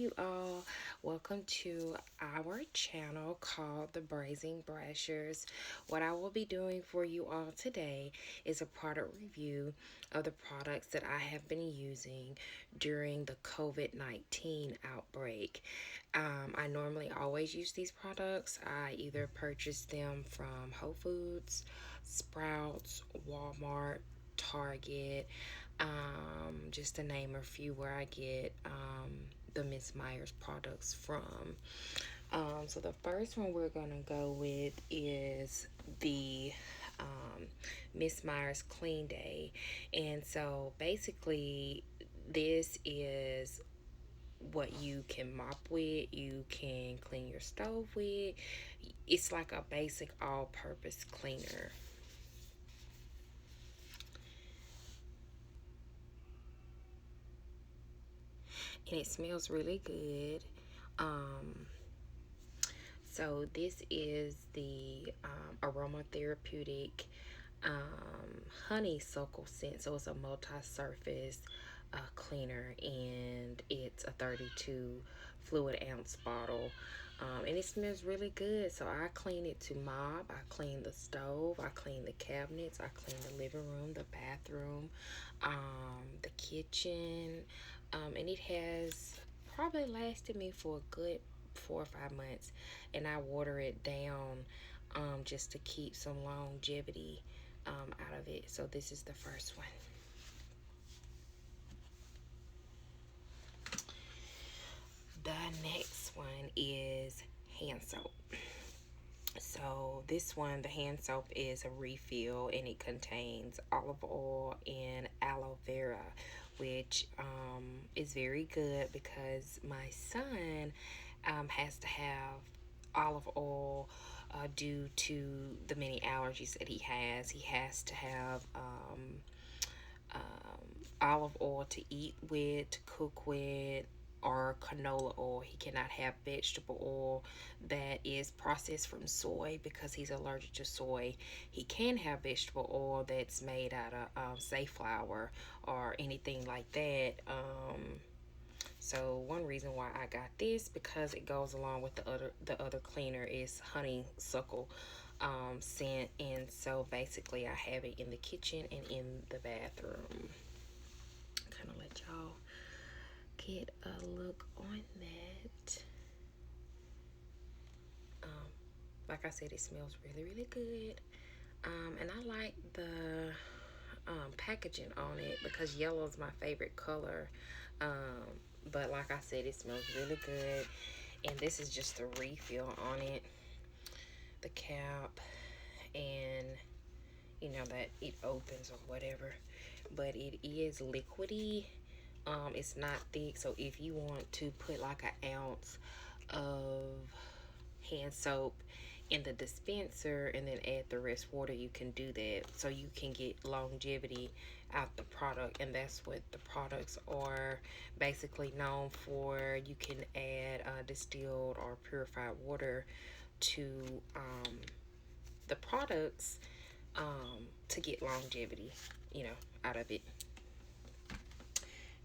you all. Welcome to our channel called The Braising Brashers. What I will be doing for you all today is a product review of the products that I have been using during the COVID-19 outbreak. I normally always use these products. I either purchase them from Whole Foods, Sprouts, Walmart, Target, just to name a few where I get the Miss Myers products from. So the first one we're gonna go with is the Miss Myers Clean Day, and so basically this is what you can mop with, you can clean your stove with. It's like a basic all-purpose cleaner. And it smells really good. Um, so this is the aromatherapeutic honeysuckle scent. So it's a multi-surface cleaner, and it's a 32 fluid ounce bottle. And it smells really good. So I clean it to mop. I clean the stove. I clean the cabinets. I clean the living room, the bathroom, the kitchen. And it has probably lasted me for a good 4 or 5 months. And I water it down just to keep some longevity out of it. So this is the first one. The next one is hand soap. So this one, the hand soap, is a refill, and it contains olive oil and aloe vera, which is very good because my son has to have olive oil due to the many allergies that he has. He has to have olive oil to eat with, to cook with, or canola oil. He cannot have vegetable oil that is processed from soy because he's allergic to soy. He can have vegetable oil that's made out of safflower or anything like that. So one reason why I got this, because it goes along with the other cleaner, is honeysuckle scent, and so basically I have it in the kitchen and in the bathroom. Kind of let y'all get a look on that. Like I said, it smells really good. And I like the packaging on it because yellow is my favorite color. But like I said, it smells really good. And this is just a refill on it. The cap, and you know that it opens or whatever. But it is liquidy. It's not thick, so if you want to put like an ounce of hand soap in the dispenser and then add the rest water, you can do that, so you can get longevity out the product. And that's what the products are basically known for. You can add distilled or purified water to the products to get longevity, out of it.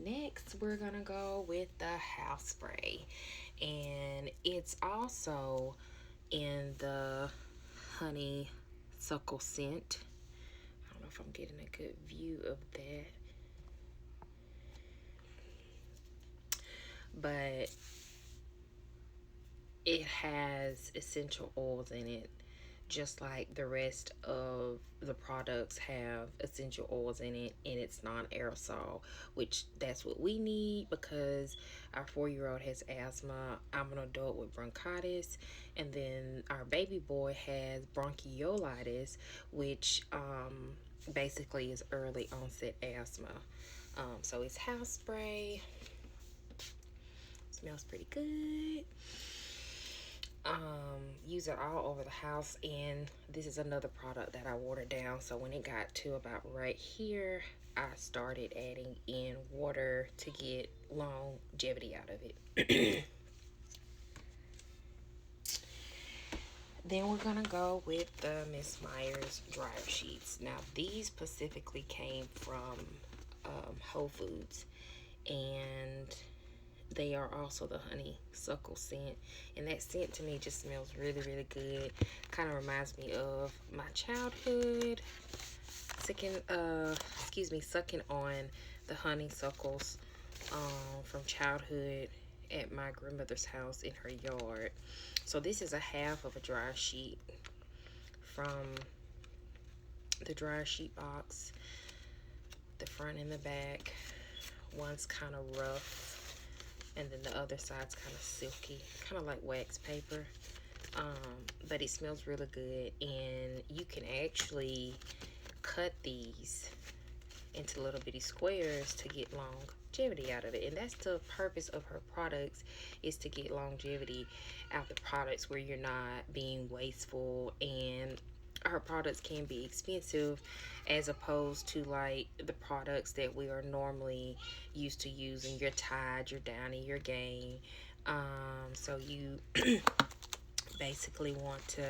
Next, we're gonna go with the house spray, and it's also in the honeysuckle scent. I don't know if I'm getting a good view of that, but it has essential oils in it, just like the rest of the products have essential oils in it, and it's non-aerosol, which that's what we need because our 4-year-old has asthma. I'm an adult with bronchitis, and then our baby boy has bronchiolitis, which basically is early onset asthma. So it's house spray. Smells pretty good. Use it all over the house, and this is another product that I watered down. So when it got to about right here, I started adding in water to get longevity out of it. Then we're gonna go with the Miss Myers dryer sheets. Now these specifically came from Whole Foods, and they are also the honeysuckle scent, and that scent to me just smells really, really good. Kind of reminds me of my childhood, sucking on the honeysuckles from childhood at my grandmother's house in her yard. So this is a half of a dry sheet from the dry sheet box, the front and the back. One's kind of rough, and then the other side's kind of silky, kind of like wax paper. But it smells really good, and you can actually cut these into little bitty squares to get longevity out of it. And that's the purpose of her products, is to get longevity out the products, where you're not being wasteful. And her products can be expensive as opposed to like the products that we are normally used to using, your Tide, your Downy, your Gain. So you basically want to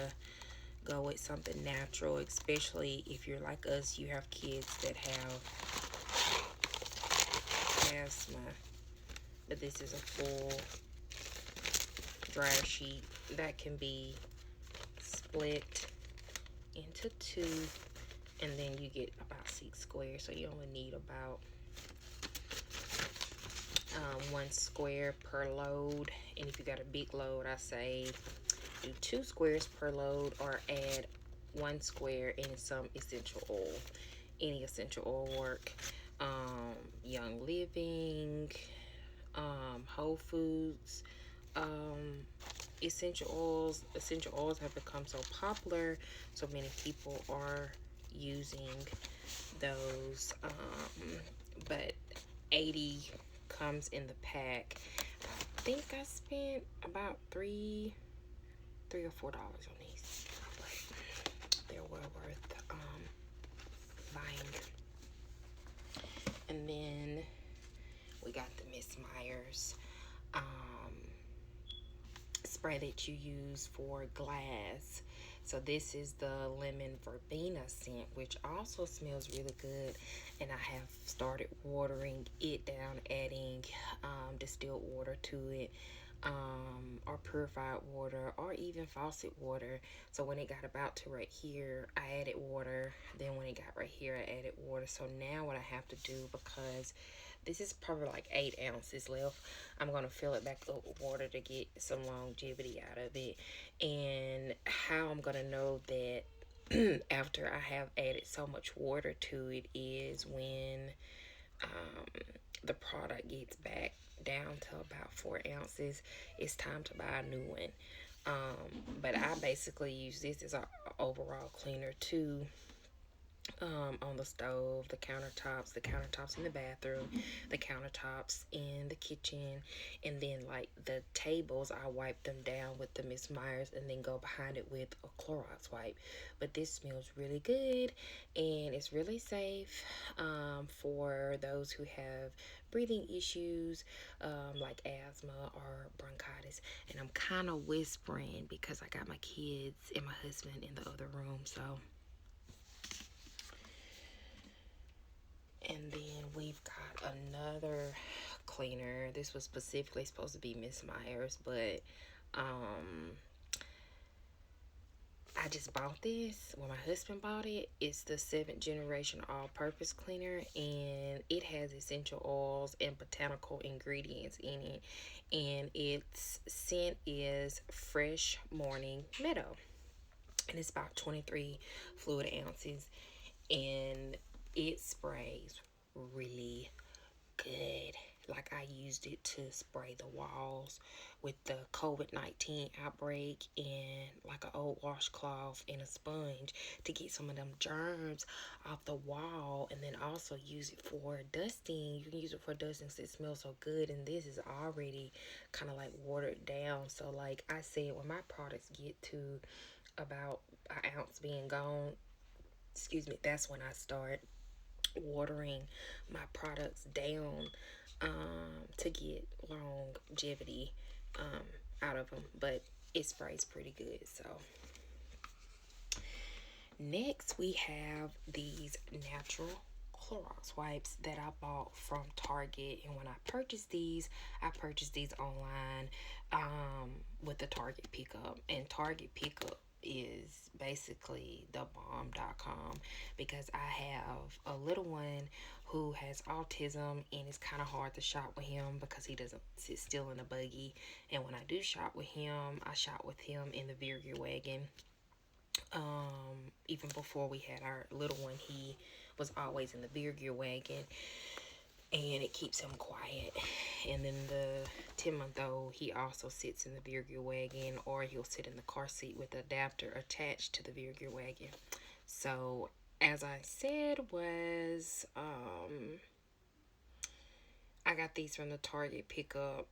go with something natural, especially if you're like us, you have kids that have asthma. But this is a full dry sheet that can be split into two, and then you get about 6 squares. So you only need about 1 square per load. And if you got a big load, I say do 2 squares per load, or add 1 square in some essential oil. Any essential oil work. Young Living, Whole Foods, essential oils. Essential oils have become so popular, so many people are using those. But 80 comes in the pack. I think I spent about $3 or $4 on these, but they're well worth buying. And then we got the Miss Myers spray that you use for glass. So this is the lemon verbena scent, which also smells really good, and I have started watering it down, adding distilled water to it, or purified water, or even faucet water. So when it got about to right here, I added water. Then when it got right here, I added water. So now what I have to do, because this is probably like 8 ounces left, I'm going to fill it back up with water to get some longevity out of it. And how I'm going to know that after I have added so much water to it is when the product gets back down to about 4 ounces. It's time to buy a new one. But I basically use this as an overall cleaner too. On the stove, the countertops in the bathroom, the countertops in the kitchen, and then like the tables, I wipe them down with the Miss Myers and then go behind it with a Clorox wipe. But this smells really good, and it's really safe for those who have breathing issues, like asthma or bronchitis. And I'm kind of whispering because I got my kids and my husband in the other room, so. And then we've got another cleaner. This was specifically supposed to be Miss Myers, but I just bought this when my husband bought it. It's the 7th generation all-purpose cleaner, and it has essential oils and botanical ingredients in it. And its scent is Fresh Morning Meadow, and it's about 23 fluid ounces, and it sprays really good. Like, I used it to spray the walls with the COVID-19 outbreak, and like an old washcloth and a sponge to get some of them germs off the wall. And then also use it for dusting. You can use it for dusting because it smells so good, and this is already kind of like watered down. So like I said, when my products get to about an ounce being gone, that's when I start watering my products down to get longevity out of them. But it sprays pretty good. So next we have these natural Clorox wipes that I bought from Target. And when I purchased these online with the Target pickup. And Target pickup is basically the bomb.com, because I have a little one who has autism, and it's kind of hard to shop with him because he doesn't sit still in a buggy. And when I do shop with him, I shop with him in the Virgil wagon. Even before we had our little one, he was always in the beer gear wagon, and it keeps him quiet. And then the 10-month-old, he also sits in the beer gear wagon, or he'll sit in the car seat with the adapter attached to the beer gear wagon. So as I said, was I got these from the Target pickup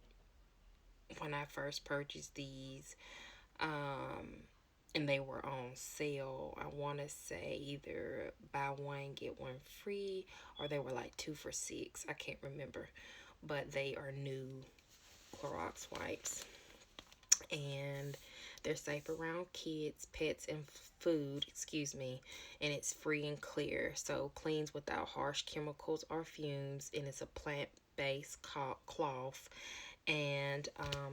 when I first purchased these. And they were on sale. I want to say either buy one get one free, or they were like 2 for $6. I can't remember, but they are new Clorox wipes, and they're safe around kids, pets, and food. Excuse me. And it's free and clear, so cleans without harsh chemicals or fumes, and it's a plant-based cloth. And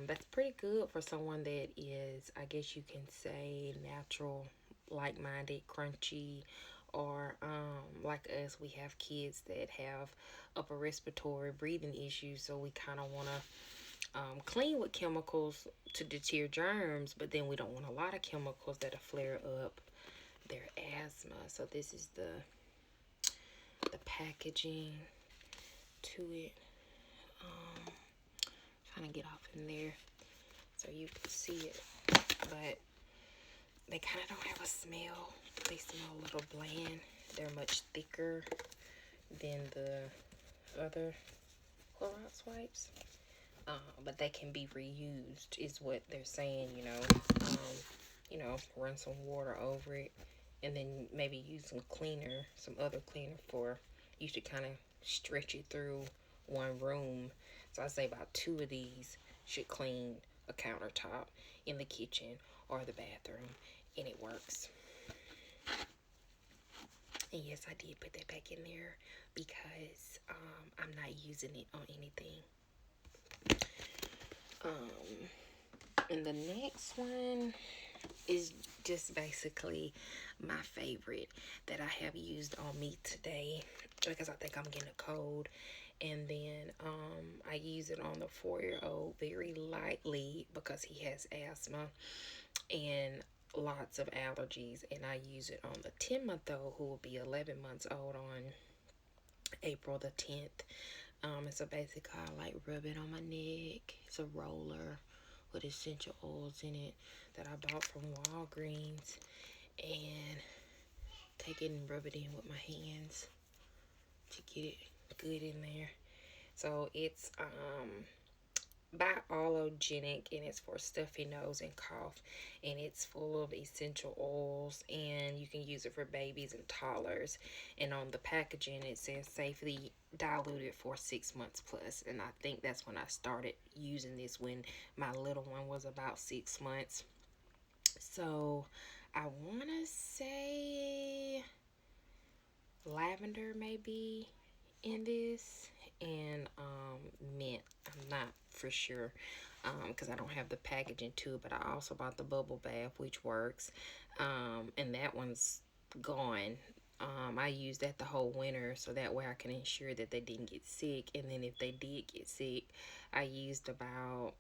that's pretty good for someone that is, I guess you can say, natural, like-minded, crunchy, or like us, we have kids that have upper respiratory breathing issues, so we kind of want to clean with chemicals to deter germs, but then we don't want a lot of chemicals that'll flare up their asthma. So this is the packaging to it. Trying to get off in there so you can see it, but they kind of don't have a smell. They smell a little bland. They're much thicker than the other Clorox wipes, but they can be reused is what they're saying. Run some water over it, and then maybe use some other cleaner for you to kind of stretch it through one room. So I say about 2 of these should clean a countertop in the kitchen or the bathroom, and it works. And yes, I did put that back in there because I'm not using it on anything. And the next one is just basically my favorite that I have used on me today, because I think I'm getting a cold. And then I use it on the 4-year-old very lightly because he has asthma and lots of allergies. And I use it on the 10-month-old, who will be 11 months old on April the 10th. And so basically I like rub it on my neck. It's a roller with essential oils in it that I bought from Walgreens, and take it and rub it in with my hands to get it good in there. So it's biologenic, and it's for stuffy nose and cough, and it's full of essential oils, and you can use it for babies and toddlers. And on the packaging it says safely diluted for 6 months plus, and I think that's when I started using this, when my little one was about 6 months. So I want to say lavender maybe in this, and mint. I'm not for sure because I don't have the packaging to it, but I also bought the bubble bath, which works, and that one's gone. I used that the whole winter, so that way I can ensure that they didn't get sick. And then if they did get sick, I used about,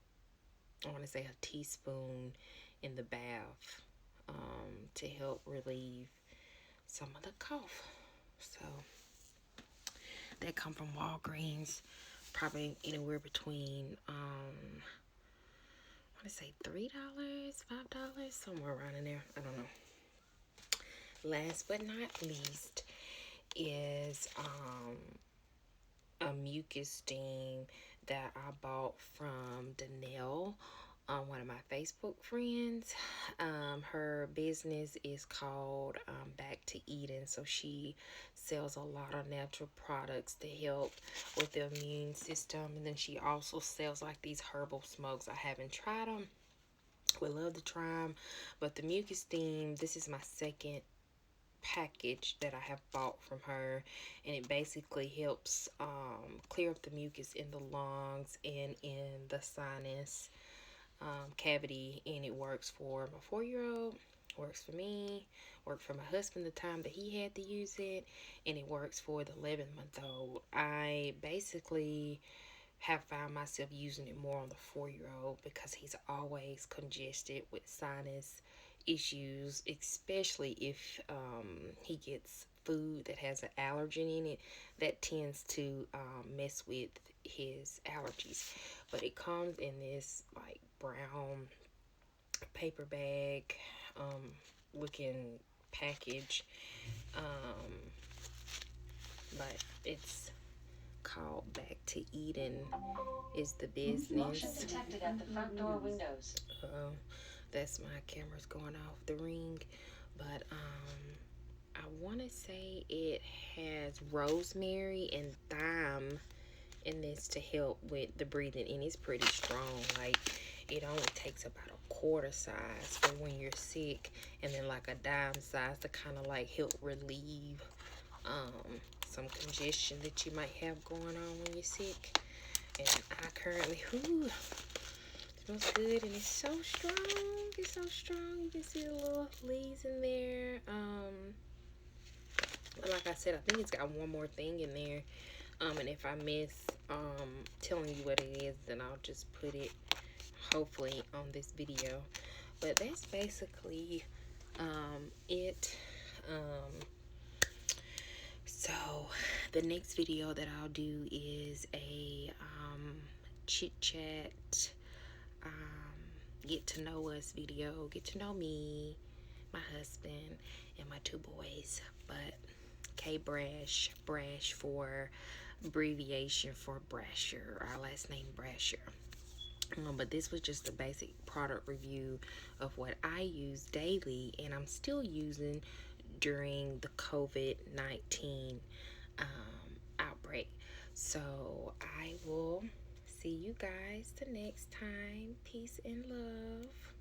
I want to say, a teaspoon in the bath to help relieve some of the cough. So that come from Walgreens, probably anywhere between I want to say $3, $5, somewhere around in there. I don't know. Last but not least is a Mucus Sting that I bought from Danelle, one of my Facebook friends. Her business is called Back to Eden, so she sells a lot of natural products to help with the immune system, and then she also sells like these herbal smokes. I haven't tried them, would love to try them, but the Mucus Sting, this is my second package that I have bought from her, and it basically helps clear up the mucus in the lungs and in the sinus cavity, and it works for my 4-year-old, works for me, worked for my husband the time that he had to use it, and it works for the 11-month-old. I basically have found myself using it more on the 4-year-old because he's always congested with sinus issues, especially if he gets food that has an allergen in it. That tends to mess with his allergies. But it comes in this like brown paper bag looking package, um, but it's called Back to Eden is the business. Motion detected at the front door windows. That's my camera's going off the ring. But I want to say it has rosemary and thyme in this to help with the breathing, and it's pretty strong. Like, it only takes about a quarter size for when you're sick, and then like a dime size to kind of like help relieve some congestion that you might have going on when you're sick. And I currently, smells good, and it's so strong. It's so strong. You can see the little leaves in there. Like I said, I think it's got one more thing in there. And if I miss telling you what it is, then I'll just put it hopefully on this video. But that's basically it. So the next video that I'll do is a chit chat, get to know us video, get to know me, my husband, and my 2 boys. But K Brash, Brash for abbreviation for Brasher, our last name Brasher. But this was just a basic product review of what I use daily and I'm still using during the COVID-19 outbreak. So I will see you guys the next time. Peace and love.